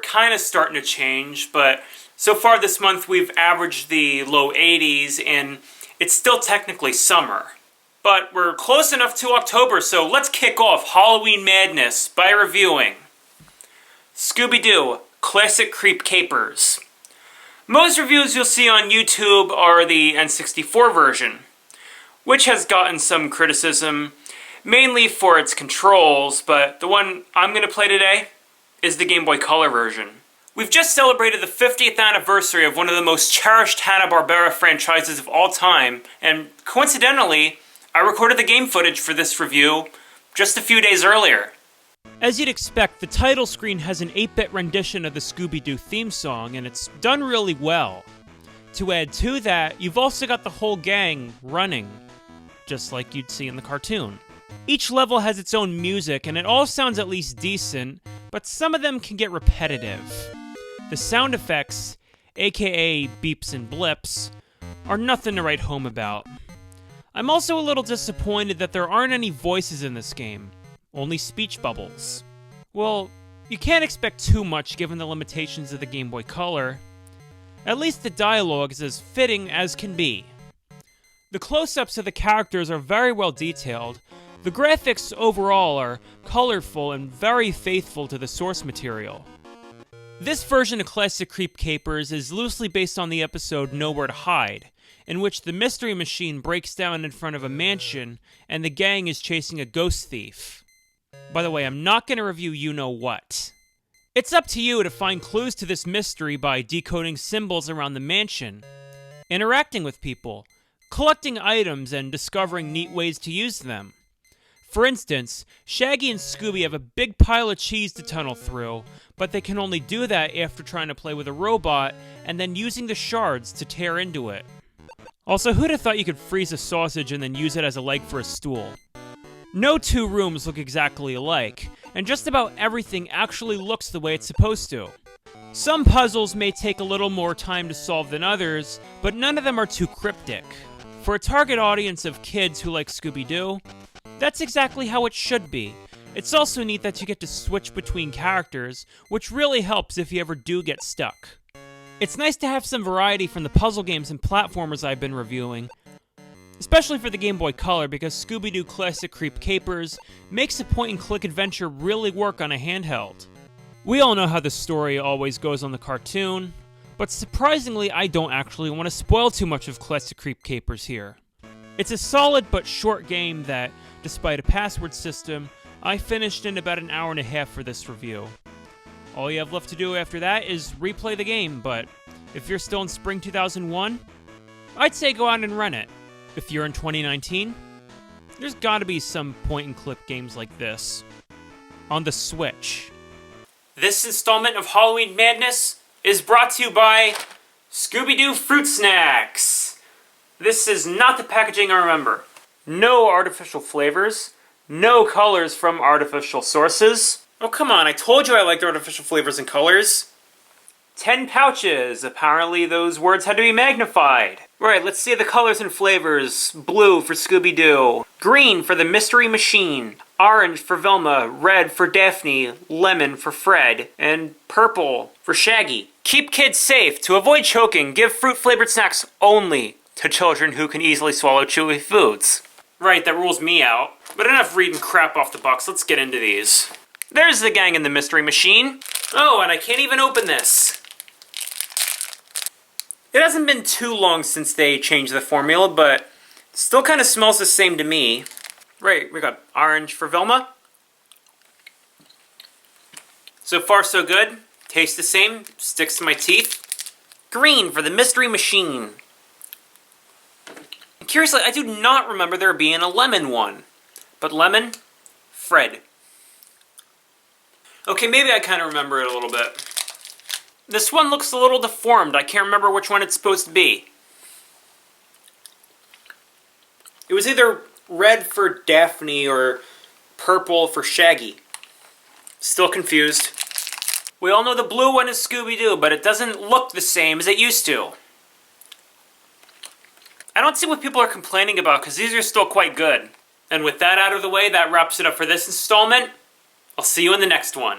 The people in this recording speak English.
kind of starting to change, but so far this month we've averaged the low 80s, and it's still technically summer. But we're close enough to October, so let's kick off Halloween Madness by reviewing Scooby-Doo Classic Creep Capers. Most reviews you'll see on YouTube are the N64 version, which has gotten some criticism, mainly for its controls, but the one I'm going to play today is the Game Boy Color version. We've just celebrated the 50th anniversary of one of the most cherished Hanna-Barbera franchises of all time, and coincidentally, I recorded the game footage for this review just a few days earlier. As you'd expect, the title screen has an 8-bit rendition of the Scooby-Doo theme song, and it's done really well. To add to that, you've also got the whole gang running, just like you'd see in the cartoon. Each level has its own music, and it all sounds at least decent, but some of them can get repetitive. The sound effects, aka beeps and blips, are nothing to write home about. I'm also a little disappointed that there aren't any voices in this game, only speech bubbles. Well, you can't expect too much given the limitations of the Game Boy Color. At least the dialogue is as fitting as can be. The close-ups of the characters are very well detailed. The graphics overall are colorful and very faithful to the source material. This version of Classic Creep Capers is loosely based on the episode Nowhere to Hide, in which the Mystery Machine breaks down in front of a mansion and the gang is chasing a ghost thief. By the way, I'm not going to review you-know-what. It's up to you to find clues to this mystery by decoding symbols around the mansion, interacting with people, collecting items, and discovering neat ways to use them. For instance, Shaggy and Scooby have a big pile of cheese to tunnel through, but they can only do that after trying to play with a robot and then using the shards to tear into it. Also, who'd have thought you could freeze a sausage and then use it as a leg for a stool? No two rooms look exactly alike, and just about everything actually looks the way it's supposed to. Some puzzles may take a little more time to solve than others, but none of them are too cryptic. For a target audience of kids who like Scooby-Doo, that's exactly how it should be. It's also neat that you get to switch between characters, which really helps if you ever do get stuck. It's nice to have some variety from the puzzle games and platformers I've been reviewing, especially for the Game Boy Color, because Scooby-Doo Classic Creep Capers makes a point-and-click adventure really work on a handheld. We all know how the story always goes on the cartoon, but surprisingly I don't actually want to spoil too much of Classic Creep Capers here. It's a solid but short game that, despite a password system, I finished in about an hour and a half for this review. All you have left to do after that is replay the game, but if you're still in spring 2001, I'd say go out and run it. If you're in 2019, there's gotta be some point-and-click games like this on the Switch. This installment of Halloween Madness is brought to you by Scooby-Doo Fruit Snacks. This is not the packaging I remember. No artificial flavors, no colors from artificial sources. Oh, come on, I told you I liked artificial flavors and colors. 10 pouches. Apparently those words had to be magnified. Right, let's see the colors and flavors. Blue for Scooby-Doo. Green for the Mystery Machine. Orange for Velma. Red for Daphne. Lemon for Fred. And purple for Shaggy. Keep kids safe. To avoid choking, give fruit-flavored snacks only to children who can easily swallow chewy foods. Right, that rules me out. But enough reading crap off the box, let's get into these. There's the gang in the Mystery Machine. Oh, and I can't even open this. It hasn't been too long since they changed the formula, but it still kind of smells the same to me. Right, we got orange for Velma. So far so good. Tastes the same, sticks to my teeth. Green for the Mystery Machine. Curiously, I do not remember there being a lemon one. But lemon, Fred. Okay, maybe I kind of remember it a little bit. This one looks a little deformed. I can't remember which one it's supposed to be. It was either red for Daphne or purple for Shaggy. Still confused. We all know the blue one is Scooby-Doo, but it doesn't look the same as it used to. I don't see what people are complaining about, because these are still quite good. And with that out of the way, that wraps it up for this installment. I'll see you in the next one.